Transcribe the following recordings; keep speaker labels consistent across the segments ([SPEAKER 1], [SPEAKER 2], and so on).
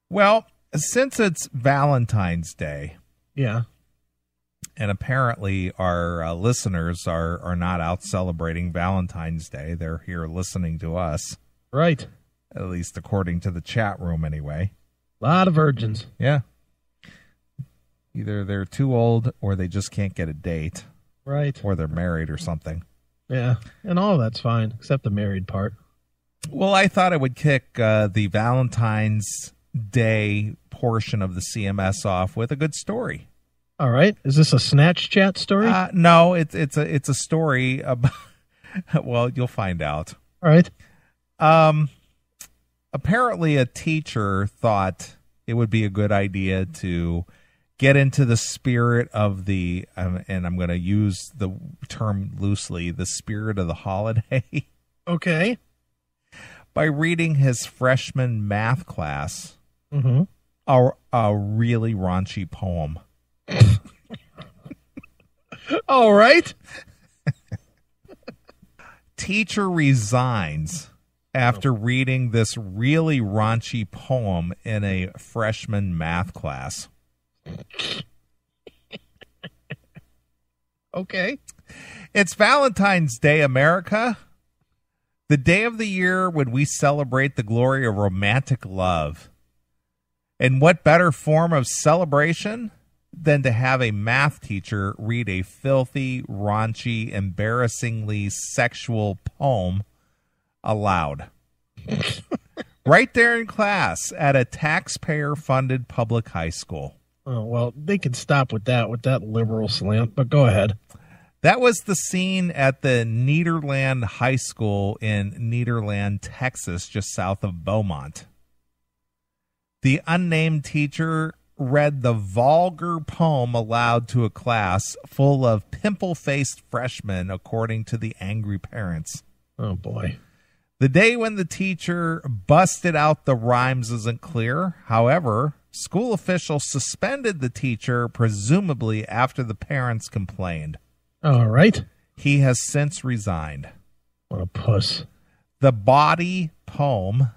[SPEAKER 1] Well, since it's Valentine's Day,
[SPEAKER 2] Yeah.
[SPEAKER 1] and apparently our listeners are not out celebrating Valentine's Day, they're here listening to us,
[SPEAKER 2] Right.
[SPEAKER 1] at least according to the chat room anyway.
[SPEAKER 2] A lot of virgins.
[SPEAKER 1] Yeah. Either they're too old or they just can't get a date.
[SPEAKER 2] Right.
[SPEAKER 1] Or they're married or something.
[SPEAKER 2] Yeah. And all that's fine, except the married part.
[SPEAKER 1] Well, I thought I would kick the Valentine's Day portion of the CMS off with a good story.
[SPEAKER 2] All right. Is this a Snatch Chat story?
[SPEAKER 1] No, it's a story about. Well, you'll find out.
[SPEAKER 2] All right.
[SPEAKER 1] Apparently, a teacher thought it would be a good idea to get into the spirit of the, and I'm going to use the term loosely, the spirit of the holiday.
[SPEAKER 2] Okay.
[SPEAKER 1] By reading his freshman math class
[SPEAKER 2] Mm-hmm.
[SPEAKER 1] a really raunchy poem.
[SPEAKER 2] All right.
[SPEAKER 1] Teacher resigns after reading this really raunchy poem in a freshman math class.
[SPEAKER 2] Okay.
[SPEAKER 1] It's Valentine's Day, America. The day of the year when we celebrate the glory of romantic love. And what better form of celebration than to have a math teacher read a filthy, raunchy, embarrassingly sexual poem aloud. Right there in class at a taxpayer-funded public high school.
[SPEAKER 2] Oh, well, they could stop with that liberal slant, but go ahead.
[SPEAKER 1] That was the scene at the Nederland High School in Nederland, Texas, just south of Beaumont. The unnamed teacher read the vulgar poem aloud to a class full of pimple-faced freshmen, according to the angry parents.
[SPEAKER 2] Oh, boy.
[SPEAKER 1] The day when the teacher busted out the rhymes isn't clear. However, school officials suspended the teacher, presumably after the parents complained.
[SPEAKER 2] All right.
[SPEAKER 1] He has since resigned.
[SPEAKER 2] What a puss.
[SPEAKER 1] The body poem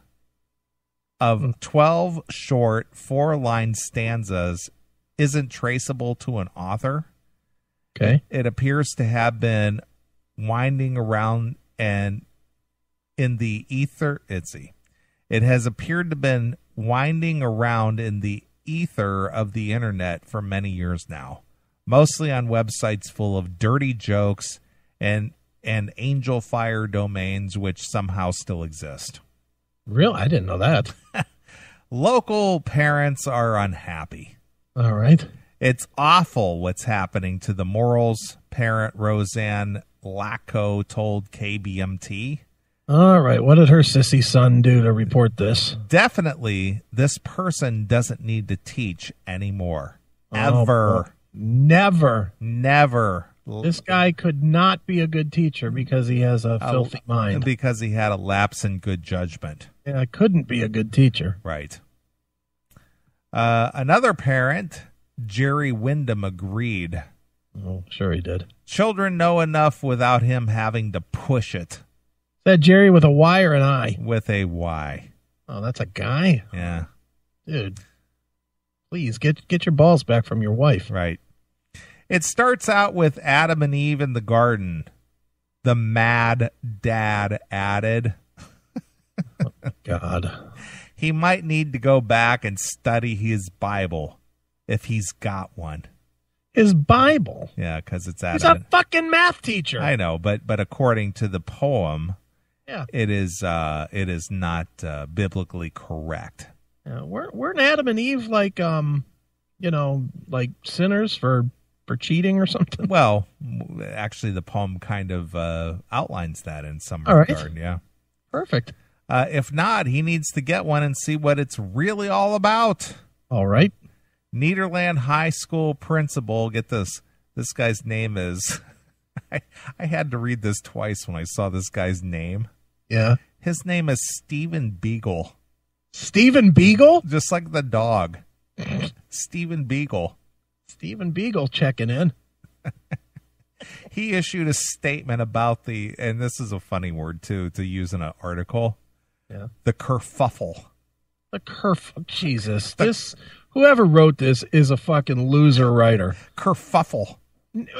[SPEAKER 1] of 12 short 4-line stanzas isn't traceable to an author.
[SPEAKER 2] Okay.
[SPEAKER 1] It appears to have been winding around and in the ether. It has appeared to have been winding around in the ether of the internet for many years now, mostly on websites full of dirty jokes and Angel Fire domains, which somehow still exist.
[SPEAKER 2] Real? I didn't know that.
[SPEAKER 1] Local parents are unhappy.
[SPEAKER 2] All right.
[SPEAKER 1] It's awful what's happening to the morals, parent Roseanne Lacko told KBMT.
[SPEAKER 2] All right. What did her sissy son do to report this?
[SPEAKER 1] Definitely, this person doesn't need to teach anymore. Ever.
[SPEAKER 2] Oh, never.
[SPEAKER 1] Never.
[SPEAKER 2] This guy could not be a good teacher because he has a filthy mind.
[SPEAKER 1] Because he had a lapse in good judgment.
[SPEAKER 2] Yeah, couldn't be a good teacher.
[SPEAKER 1] Right. Another parent, Jerry Wyndham, agreed.
[SPEAKER 2] Oh, sure he did.
[SPEAKER 1] Children know enough without him having to push it.
[SPEAKER 2] Is that Jerry with a Y or an I?
[SPEAKER 1] With a Y.
[SPEAKER 2] Oh, that's a guy?
[SPEAKER 1] Yeah.
[SPEAKER 2] Dude, please get your balls back from your wife.
[SPEAKER 1] Right. It starts out with Adam and Eve in the garden. The mad dad added.
[SPEAKER 2] Oh, God.
[SPEAKER 1] He might need to go back and study his Bible if he's got one.
[SPEAKER 2] His Bible?
[SPEAKER 1] Yeah, because it's Adam.
[SPEAKER 2] He's a fucking math teacher.
[SPEAKER 1] I know, but according to the poem,
[SPEAKER 2] yeah,
[SPEAKER 1] it is not biblically correct.
[SPEAKER 2] Yeah, weren't Adam and Eve like like sinners for cheating or something?
[SPEAKER 1] Well, actually, the poem kind of outlines that in some
[SPEAKER 2] All right.
[SPEAKER 1] regard. Yeah,
[SPEAKER 2] perfect.
[SPEAKER 1] If not, he needs to get one and see what it's really all about.
[SPEAKER 2] All right.
[SPEAKER 1] Nederland High School principal. Get this. This guy's name is. I had to read this twice when I saw this guy's name.
[SPEAKER 2] Yeah.
[SPEAKER 1] His name is Stephen Beagle.
[SPEAKER 2] Stephen Beagle?
[SPEAKER 1] Just like the dog. Stephen Beagle.
[SPEAKER 2] Stephen Beagle checking in.
[SPEAKER 1] He issued a statement about and this is a funny word too to use in an article.
[SPEAKER 2] Yeah.
[SPEAKER 1] The kerfuffle
[SPEAKER 2] Jesus. Whoever wrote this is a fucking loser writer.
[SPEAKER 1] Kerfuffle.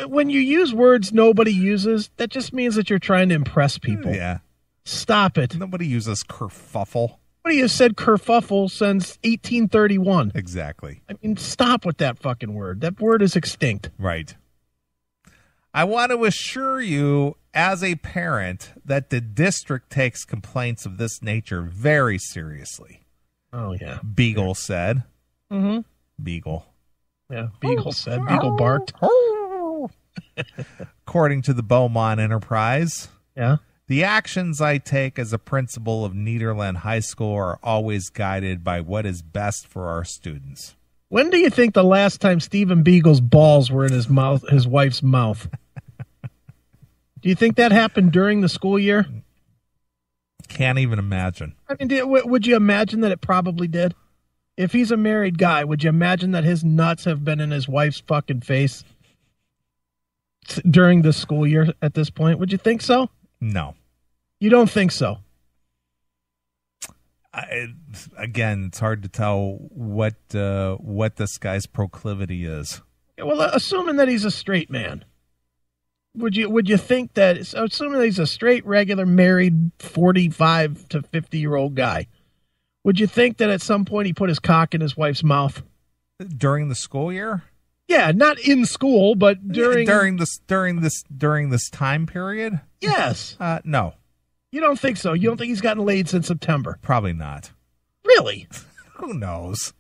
[SPEAKER 2] When you use words nobody uses, that just means that you're trying to impress people.
[SPEAKER 1] Yeah.
[SPEAKER 2] Stop it.
[SPEAKER 1] Nobody uses kerfuffle.
[SPEAKER 2] Nobody has said kerfuffle since 1831.
[SPEAKER 1] Exactly.
[SPEAKER 2] I mean, stop with that fucking word. That word is extinct.
[SPEAKER 1] Right. I want to assure you, as a parent, that the district takes complaints of this nature very seriously.
[SPEAKER 2] Oh, yeah.
[SPEAKER 1] Beagle said.
[SPEAKER 2] Mm-hmm.
[SPEAKER 1] Beagle.
[SPEAKER 2] Yeah, Beagle said. Beagle barked.
[SPEAKER 1] According to the Beaumont Enterprise,
[SPEAKER 2] Yeah.
[SPEAKER 1] the actions I take as a principal of Nederland High School are always guided by what is best for our students.
[SPEAKER 2] When do you think the last time Stephen Beagle's balls were in his mouth, his wife's mouth? Do you think that happened during the school year?
[SPEAKER 1] Can't even imagine.
[SPEAKER 2] I mean, would you imagine that it probably did? If he's a married guy, would you imagine that his nuts have been in his wife's fucking face during the school year at this point? Would you think so?
[SPEAKER 1] No.
[SPEAKER 2] You don't think so?
[SPEAKER 1] Again, it's hard to tell what this guy's proclivity is.
[SPEAKER 2] Well, assuming that he's a straight man, would you think that? Assuming that he's a straight, regular, married, 45 to 50-year-old guy, would you think that at some point he put his cock in his wife's mouth
[SPEAKER 1] During the school year?
[SPEAKER 2] Yeah, not in school, but during
[SPEAKER 1] this time period?
[SPEAKER 2] Yes.
[SPEAKER 1] No.
[SPEAKER 2] You don't think so? You don't think he's gotten laid since September?
[SPEAKER 1] Probably not.
[SPEAKER 2] Really?
[SPEAKER 1] Who knows?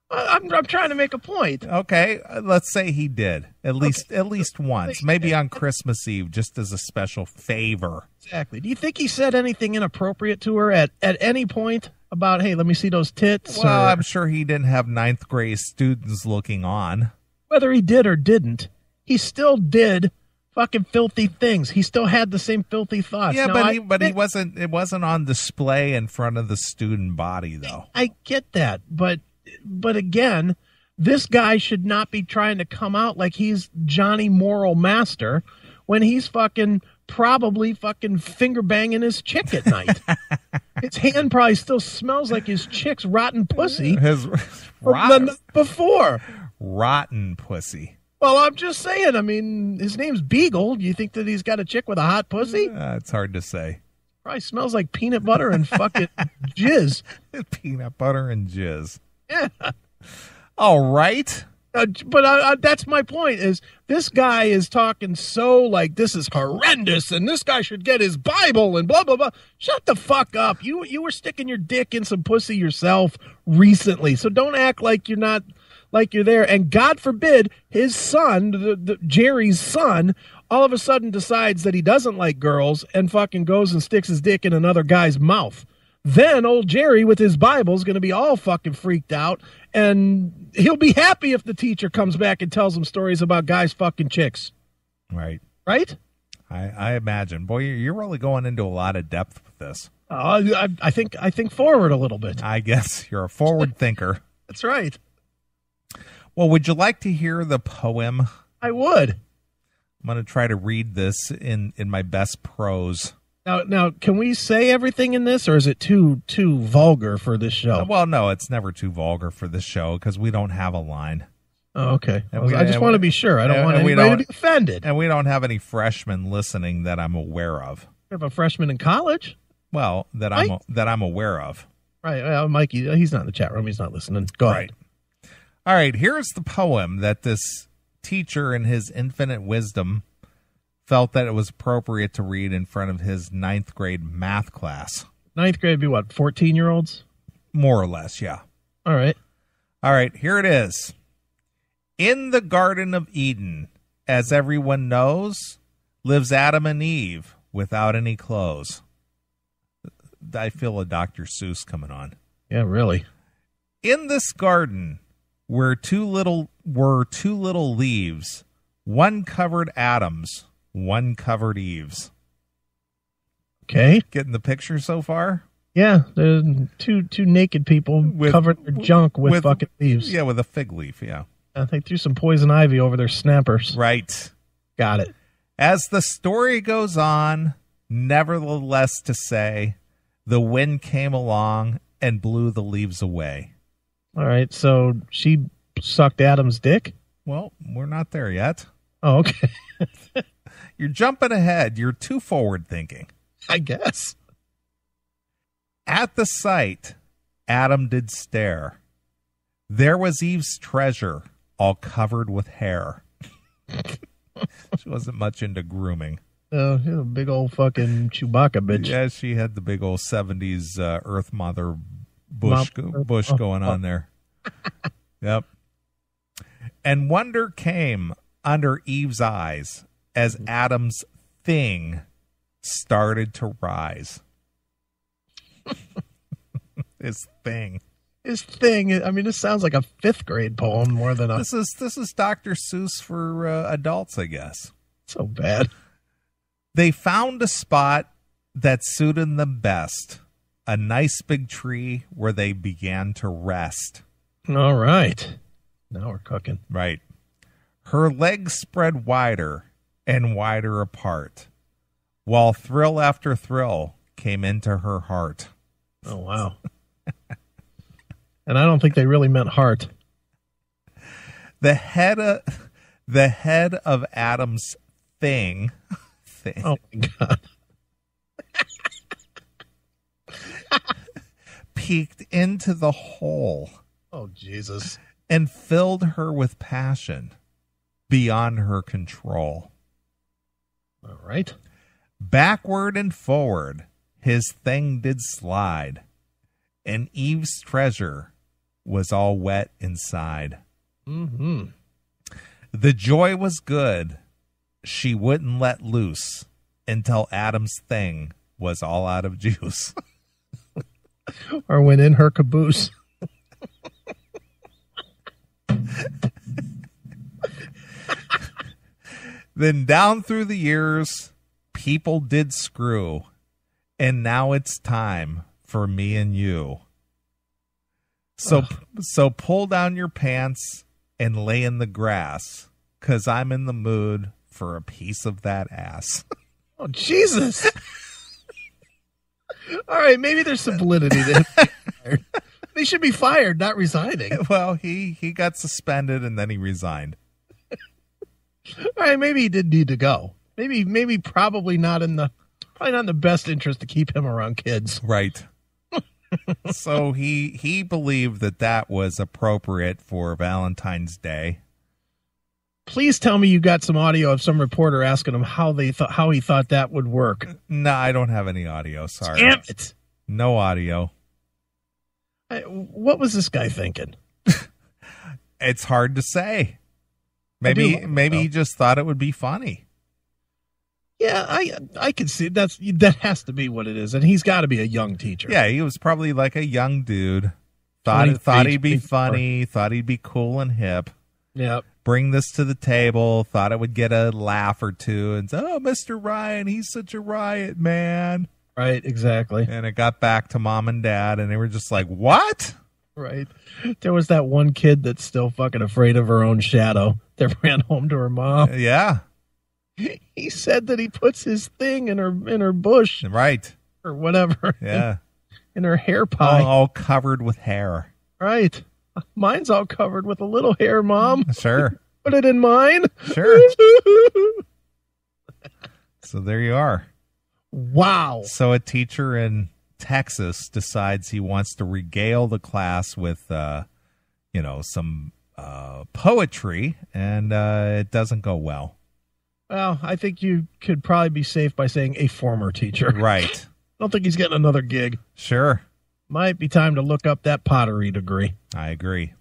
[SPEAKER 2] I'm trying to make a point.
[SPEAKER 1] Okay, let's say he did at least once, maybe on Christmas Eve, just as a special favor.
[SPEAKER 2] Exactly. Do you think he said anything inappropriate to her at any point about, hey, let me see those tits?
[SPEAKER 1] Well, I'm sure he didn't have ninth grade students looking on.
[SPEAKER 2] Whether he did or didn't, he still did fucking filthy things. He still had the same filthy thoughts.
[SPEAKER 1] Yeah,
[SPEAKER 2] now,
[SPEAKER 1] he wasn't. It wasn't on display in front of the student body, though.
[SPEAKER 2] I get that, but again, this guy should not be trying to come out like he's Johnny Moral Master when he's probably finger banging his chick at night. His hand probably still smells like his chick's rotten pussy.
[SPEAKER 1] His
[SPEAKER 2] rotten before
[SPEAKER 1] rotten pussy.
[SPEAKER 2] Well, I'm just saying. I mean, his name's Beagle. You think that he's got a chick with a hot pussy?
[SPEAKER 1] It's hard to say.
[SPEAKER 2] Probably smells like peanut butter and fucking jizz.
[SPEAKER 1] Peanut butter and jizz.
[SPEAKER 2] Yeah.
[SPEAKER 1] All right.
[SPEAKER 2] But that's my point, is this guy is talking so like this is horrendous and this guy should get his Bible and blah, blah, blah. Shut the fuck up. You were sticking your dick in some pussy yourself recently, so don't act like you're not, like you're there. And God forbid his son, Jerry's son, all of a sudden decides that he doesn't like girls and fucking goes and sticks his dick in another guy's mouth. Then old Jerry with his Bible is going to be all fucking freaked out, and he'll be happy if the teacher comes back and tells him stories about guys fucking chicks.
[SPEAKER 1] Right.
[SPEAKER 2] Right?
[SPEAKER 1] I imagine. Boy, you're really going into a lot of depth with this.
[SPEAKER 2] I think forward a little bit.
[SPEAKER 1] I guess you're a forward thinker.
[SPEAKER 2] That's right.
[SPEAKER 1] Well, would you like to hear the poem?
[SPEAKER 2] I would.
[SPEAKER 1] I'm going to try to read this in my best prose.
[SPEAKER 2] Now, can we say everything in this, or is it too vulgar for this show?
[SPEAKER 1] Well, no, it's never too vulgar for this show because we don't have a line.
[SPEAKER 2] Oh, okay. I just want to be sure. I don't want anybody to be offended.
[SPEAKER 1] And we don't have any freshmen listening that I'm aware of.
[SPEAKER 2] We have a freshman in college?
[SPEAKER 1] Well, that I'm aware of.
[SPEAKER 2] Right. Mikey, he's not in the chat room. He's not listening. Go ahead.
[SPEAKER 1] All right. Here's the poem that this teacher in his infinite wisdom felt that it was appropriate to read in front of his ninth grade math class.
[SPEAKER 2] Ninth grade would be what, 14-year-olds?
[SPEAKER 1] More or less, yeah.
[SPEAKER 2] All right.
[SPEAKER 1] Here it is. In the Garden of Eden, as everyone knows, lives Adam and Eve without any clothes. I feel a Dr. Seuss coming on.
[SPEAKER 2] Yeah, really.
[SPEAKER 1] In this garden were two little leaves, one covered Adam's, one covered Eve's.
[SPEAKER 2] Okay.
[SPEAKER 1] Getting the picture so far?
[SPEAKER 2] Yeah, there's two naked people covered their junk with fucking leaves.
[SPEAKER 1] Yeah, with a fig leaf, yeah.
[SPEAKER 2] They threw some poison ivy over their snappers.
[SPEAKER 1] Right.
[SPEAKER 2] Got it.
[SPEAKER 1] As the story goes on, nevertheless to say, the wind came along and blew the leaves away.
[SPEAKER 2] All right, so she sucked Adam's dick?
[SPEAKER 1] Well, we're not there yet.
[SPEAKER 2] Oh, okay.
[SPEAKER 1] You're jumping ahead. You're too forward thinking.
[SPEAKER 2] I guess.
[SPEAKER 1] At the sight, Adam did stare. There was Eve's treasure, all covered with hair. She wasn't much into grooming.
[SPEAKER 2] Oh, a big old fucking Chewbacca bitch.
[SPEAKER 1] Yeah, she had the big old 70s Earth Mother bush going on there. Yep. And wonder came under Eve's eyes as Adam's thing started to rise. His thing.
[SPEAKER 2] His thing. I mean, this sounds like a 5th grade poem more than a...
[SPEAKER 1] This is Dr. Seuss for adults, I guess.
[SPEAKER 2] So bad.
[SPEAKER 1] They found a spot that suited them best. A nice big tree where they began to rest.
[SPEAKER 2] All right. Now we're cooking.
[SPEAKER 1] Right. Her legs spread wider and wider apart, while thrill after thrill came into her heart.
[SPEAKER 2] Oh, wow. And I don't think they really meant heart.
[SPEAKER 1] The head of Adam's thing.
[SPEAKER 2] Oh, my God.
[SPEAKER 1] Peeked into the hole.
[SPEAKER 2] Oh, Jesus.
[SPEAKER 1] And filled her with passion beyond her control.
[SPEAKER 2] All right.
[SPEAKER 1] Backward and forward, his thing did slide, and Eve's treasure was all wet inside.
[SPEAKER 2] Mm-hmm.
[SPEAKER 1] The joy was good. She wouldn't let loose until Adam's thing was all out of juice.
[SPEAKER 2] Or went in her caboose.
[SPEAKER 1] Then down through the years, people did screw, and now it's time for me and you. So pull down your pants and lay in the grass, 'cause I'm in the mood for a piece of that ass.
[SPEAKER 2] Oh, Jesus. All right, maybe there's some validity to him being fired. He should be fired, not resigning.
[SPEAKER 1] Well, he got suspended and then he resigned.
[SPEAKER 2] All right, maybe he did need to go. Maybe probably not in the best interest to keep him around kids.
[SPEAKER 1] Right. So he believed that was appropriate for Valentine's Day.
[SPEAKER 2] Please tell me you got some audio of some reporter asking him how he thought that would work.
[SPEAKER 1] No, I don't have any audio. Sorry.
[SPEAKER 2] Damn it.
[SPEAKER 1] No audio.
[SPEAKER 2] What was this guy thinking?
[SPEAKER 1] It's hard to say. Maybe he just thought it would be funny.
[SPEAKER 2] Yeah, I can see that has to be what it is, and he's got to be a young teacher.
[SPEAKER 1] Yeah, he was probably like a young dude. Thought he'd be funny. Thought he'd be cool and hip.
[SPEAKER 2] Yep.
[SPEAKER 1] Bring this to the table. Thought it would get a laugh or two. And say, oh, Mr. Ryan, he's such a riot man.
[SPEAKER 2] Right. Exactly.
[SPEAKER 1] And it got back to mom and dad, and they were just like, "What?"
[SPEAKER 2] Right. There was that one kid that's still fucking afraid of her own shadow that ran home to her mom.
[SPEAKER 1] Yeah.
[SPEAKER 2] He said that he puts his thing in her bush.
[SPEAKER 1] Right.
[SPEAKER 2] Or whatever.
[SPEAKER 1] Yeah.
[SPEAKER 2] In her hair pie.
[SPEAKER 1] All covered with hair.
[SPEAKER 2] Right. Mine's all covered with a little hair, Mom.
[SPEAKER 1] Sure.
[SPEAKER 2] Put it in mine.
[SPEAKER 1] Sure. So there you are.
[SPEAKER 2] Wow.
[SPEAKER 1] So a teacher in Texas decides he wants to regale the class with, some poetry, and it doesn't go well.
[SPEAKER 2] Well, I think you could probably be safe by saying a former teacher.
[SPEAKER 1] Right.
[SPEAKER 2] I don't think he's getting another gig.
[SPEAKER 1] Sure.
[SPEAKER 2] Might be time to look up that pottery degree.
[SPEAKER 1] I agree.